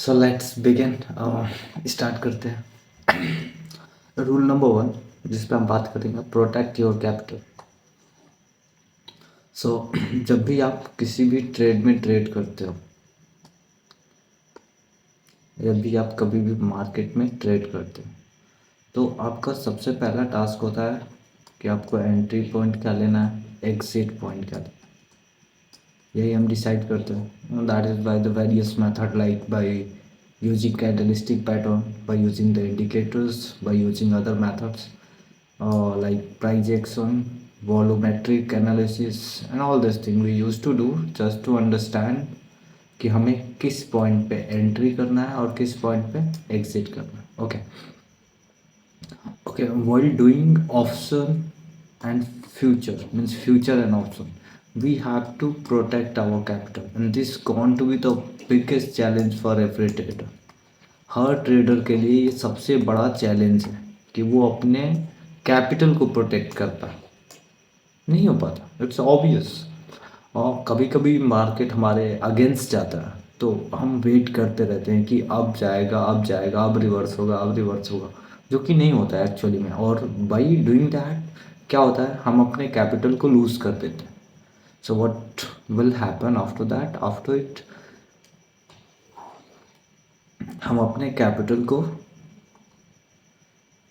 So let's begin. Start करते हैं। Rule number 1 जिस पे हम बात करेंगे, प्रोटेक्ट योर कैपिटल। सो जब भी आप किसी भी ट्रेड में ट्रेड करते हो, जब भी आप कभी भी मार्केट में ट्रेड करते हो, तो आपका सबसे पहला टास्क होता है कि आपको एंट्री पॉइंट क्या लेना है, एग्जिट पॉइंट क्या लेना है। यही हम डिसाइड करते हैं। That is by the various method, like by using candlestick pattern, by using the indicators, by using other methods like price action, volumetric analysis, and all this thing we used to do just to understand कि हमें किस point पे entry करना है और किस point पे exit करना है। Okay okay while doing option and future, means future and option, we have to protect our capital, and this going to be the biggest challenge for every trader। Her trader के लिए ये सबसे बड़ा challenge है कि वो अपने capital को प्रोटेक्ट कर पाए। नहीं हो पाता, इट्स ऑब्वियस। और कभी कभी मार्केट हमारे अगेंस्ट जाता है तो हम वेट करते रहते हैं कि अब जाएगा, अब जाएगा, अब रिवर्स होगा, अब रिवर्स होगा, जो कि नहीं होता है एक्चुअली में। और बाई डूइंग दैट क्या होता है, हम अपने कैपिटल को लूज़ कर देते हैं। So what will happen after that, after it हम अपने कैपिटल को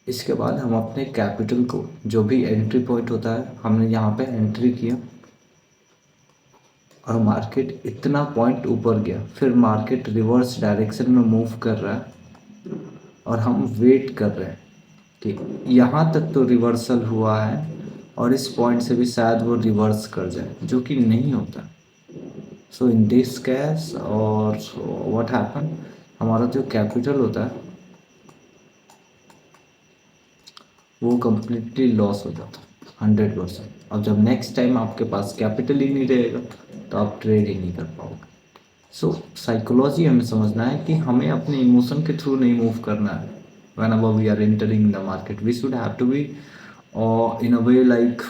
इसके बाद हम अपने कैपिटल को, जो भी एंट्री पॉइंट होता है, हमने यहाँ पे एंट्री किया और मार्केट इतना पॉइंट ऊपर गया, फिर मार्केट रिवर्स डायरेक्शन में मूव कर रहा है और हम वेट कर रहे हैं कि यहाँ तक तो रिवर्सल हुआ है और इस पॉइंट से भी शायद वो रिवर्स कर जाए, जो कि नहीं होता। सो इन दिस केस और व्हाट हैपन, हमारा जो कैपिटल होता है वो कम्प्लीटली लॉस हो जाता है 100%। अब जब नेक्स्ट टाइम आपके पास कैपिटल ही नहीं रहेगा तो आप ट्रेड ही नहीं कर पाओगे। सो साइकोलॉजी हमें समझना है कि हमें अपने इमोशन के थ्रू नहीं मूव करना है। Whenever we are entering the market we should have to be in a way like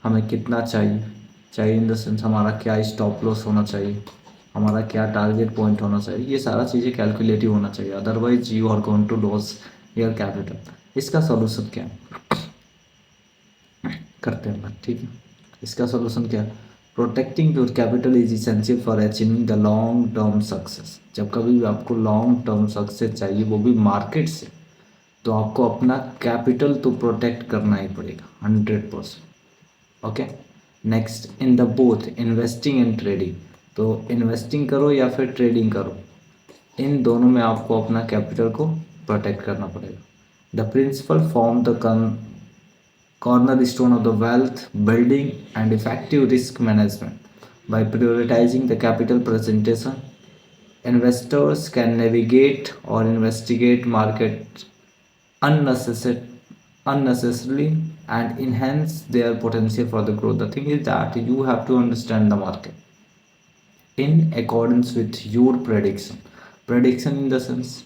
हमें कितना चाहिए इन द सेंस हमारा क्या स्टॉप लॉस होना चाहिए, हमारा क्या टारगेट पॉइंट होना चाहिए, ये सारा चीज़ें कैलकुलेटिव होना चाहिए। Otherwise you are going to loss your capital. इसका सॉल्यूशन क्या है करते हैं, ठीक है। इसका सॉल्यूशन क्या है, protecting your capital is essential for achieving the long term success. जब कभी भी आपको लॉन्ग टर्म सक्सेस चाहिए, वो भी मार्केट से, तो आपको अपना कैपिटल तो प्रोटेक्ट करना ही पड़ेगा 100%। Okay, next, in the both investing and trading, तो इन्वेस्टिंग करो या फिर ट्रेडिंग करो, इन दोनों में आपको अपना कैपिटल को प्रोटेक्ट करना पड़ेगा। The principal form the cornerstone of the wealth building and effective risk management. By prioritizing the capital presentation, investors can navigate or investigate market unnecessarily and enhance their potential for the growth. The thing is that you have to understand the market in accordance with your prediction. Prediction in the sense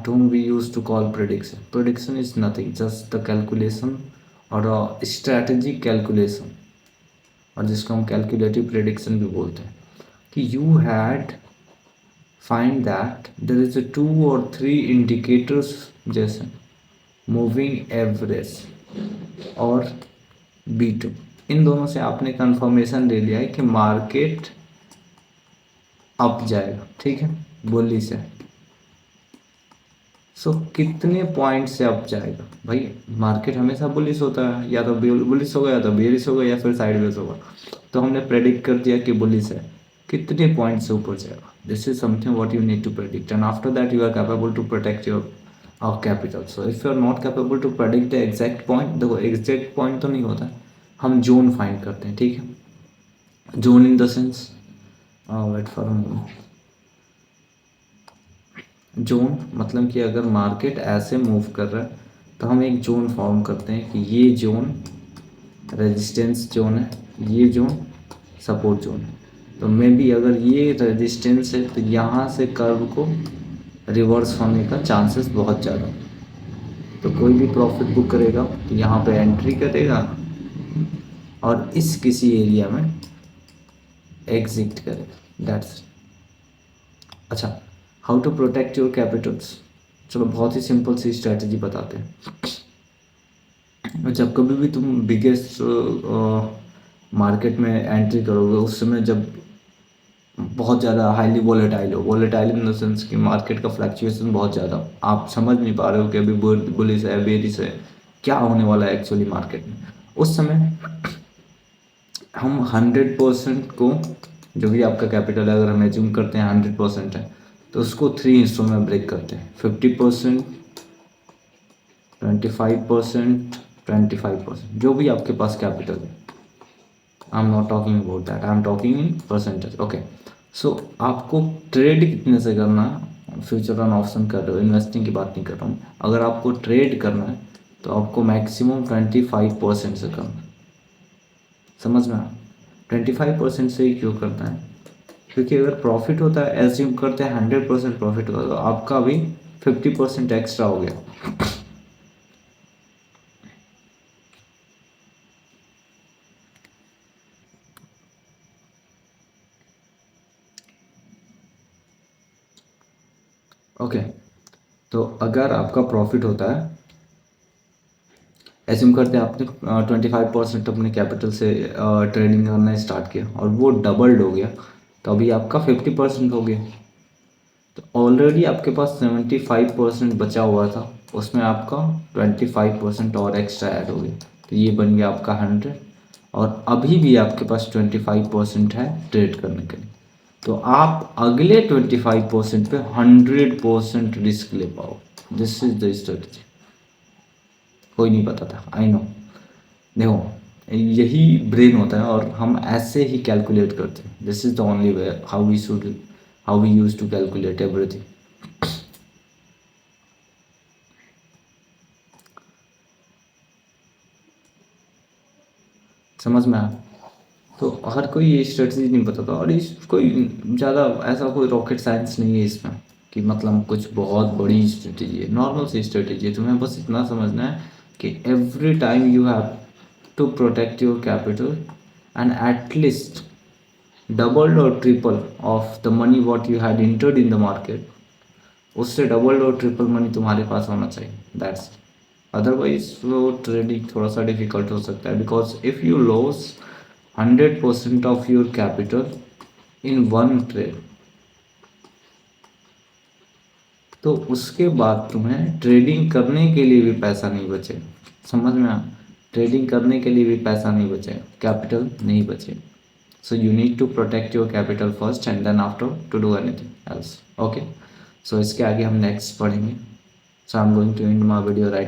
whom we used to call prediction. Prediction is nothing, just the calculation or a strategic calculation, और जिसको हम calculative prediction भी बोलते हैं, कि you had find that there is 2 or 3 indicators, जैसे moving average और B2, इन दोनों से आपने कंफर्मेशन ले लिया है कि मार्केट अप जाएगा, ठीक है, बुली से। सो कितने पॉइंट से अप जाएगा भाई, मार्केट हमेशा बुलिश होता है, या तो बुलिश होगा या तो बेरिश होगा या फिर साइडवेज होगा। तो हमने प्रेडिक्ट कर दिया कि बुलिश है, कितने पॉइंट से ऊपर जाएगा। This is something what you need to predict, and after that you are capable to protect your capital. So if you are not capable to predict the exact point, देखो exact point तो नहीं होता, हम zone find करते हैं, ठीक है। Zone in the sense, wait for zone मतलब कि अगर मार्केट ऐसे मूव कर रहा है तो हम एक जोन फॉर्म करते हैं कि ये जोन रेजिस्टेंस जोन है, ये जोन सपोर्ट जोन है। तो मे बी अगर ये रेजिस्टेंस है तो यहाँ से कर्व को रिवर्स होने का चांसेस बहुत ज़्यादा। तो कोई भी प्रॉफिट बुक करेगा तो यहाँ पे एंट्री करेगा और इस किसी एरिया में एग्जिट करेगा, दैट्स अच्छा, how to protect your capitals. चलो बहुत ही सिंपल सी स्ट्रैटेजी बताते हैं। जब कभी भी तुम बिगेस्ट मार्केट में एंट्री करोगे, उस समय जब बहुत ज़्यादा हाईली वोलेटाइल हो, वोलेटाइल इन द सेंस कि मार्केट का फ्लक्चुएशन बहुत ज़्यादा, आप समझ नहीं पा रहे हो कि अभी बुलिश है बेरिश है, क्या होने वाला है एक्चुअली मार्केट में। उस समय हम 100% को, जो भी आपका कैपिटल है, अगर हम एज्यूम करते हैं 100% है, तो उसको 3 हिस्सों में ब्रेक करते हैं, 50%, 25%, 25%, जो भी आपके पास कैपिटल है। I am not talking about that, I am talking in percentage. Okay, so आपको ट्रेड कितने से करना है, फ्यूचर ऑन ऑप्शन कर रहे हो, इन्वेस्टिंग की बात नहीं कर रहा हूँ। अगर आपको ट्रेड करना है तो आपको मैक्सिमम 25% से करना है। समझ में आ, 25% से ही क्यों करना है, क्योंकि अगर प्रॉफिट होता है, एज्यूम करते हैं 100% प्रॉफिट होगा, तो आपका भी 50% एक्स्ट्रा हो गया। ओके, तो अगर आपका प्रॉफिट होता है, एज्यूम करते हैं आपने 25% अपने कैपिटल से ट्रेडिंग करना स्टार्ट किया और वो डबल्ड हो गया, तो अभी आपका 50% हो गया। तो ऑलरेडी आपके पास 75% बचा हुआ था, उसमें आपका 25% और एक्स्ट्रा ऐड हो गया, तो ये बन गया आपका 100। और अभी भी आपके पास 25% है ट्रेड करने के लिए, तो आप अगले 25% पे 100% रिस्क ले पाओ। This is the strategy. कोई नहीं पता था, आई नो। देखो, यही ब्रेन होता है और हम ऐसे ही कैलकुलेट करते हैं। This is the only way how we use to calculate everything. समझ में आया। तो हर कोई ये स्ट्रेटजी नहीं बताता, और इस कोई ज़्यादा ऐसा कोई रॉकेट साइंस नहीं है इसमें कि मतलब कुछ बहुत बड़ी स्ट्रेटजी है, नॉर्मल सी स्ट्रेटजी है। तुम्हें बस इतना समझना है कि every time you have to protect your capital and at least double और triple of the money what you had entered in the market, उससे डबल और ट्रिपल मनी तुम्हारे पास होना चाहिए। दैट्स, अदरवाइज वो ट्रेडिंग थोड़ा सा डिफिकल्ट हो सकता है, because if you loss 100% of your capital in one trade, तो उसके बाद तुम्हें ट्रेडिंग करने के लिए भी पैसा नहीं बचे। समझ में आ, ट्रेडिंग करने के लिए भी पैसा नहीं बचे, कैपिटल नहीं बचे। So you need to protect your capital first and then after to do anything else. Okay, so इसके आगे हम नेक्स्ट पढ़ेंगे। So I am going to end my video right.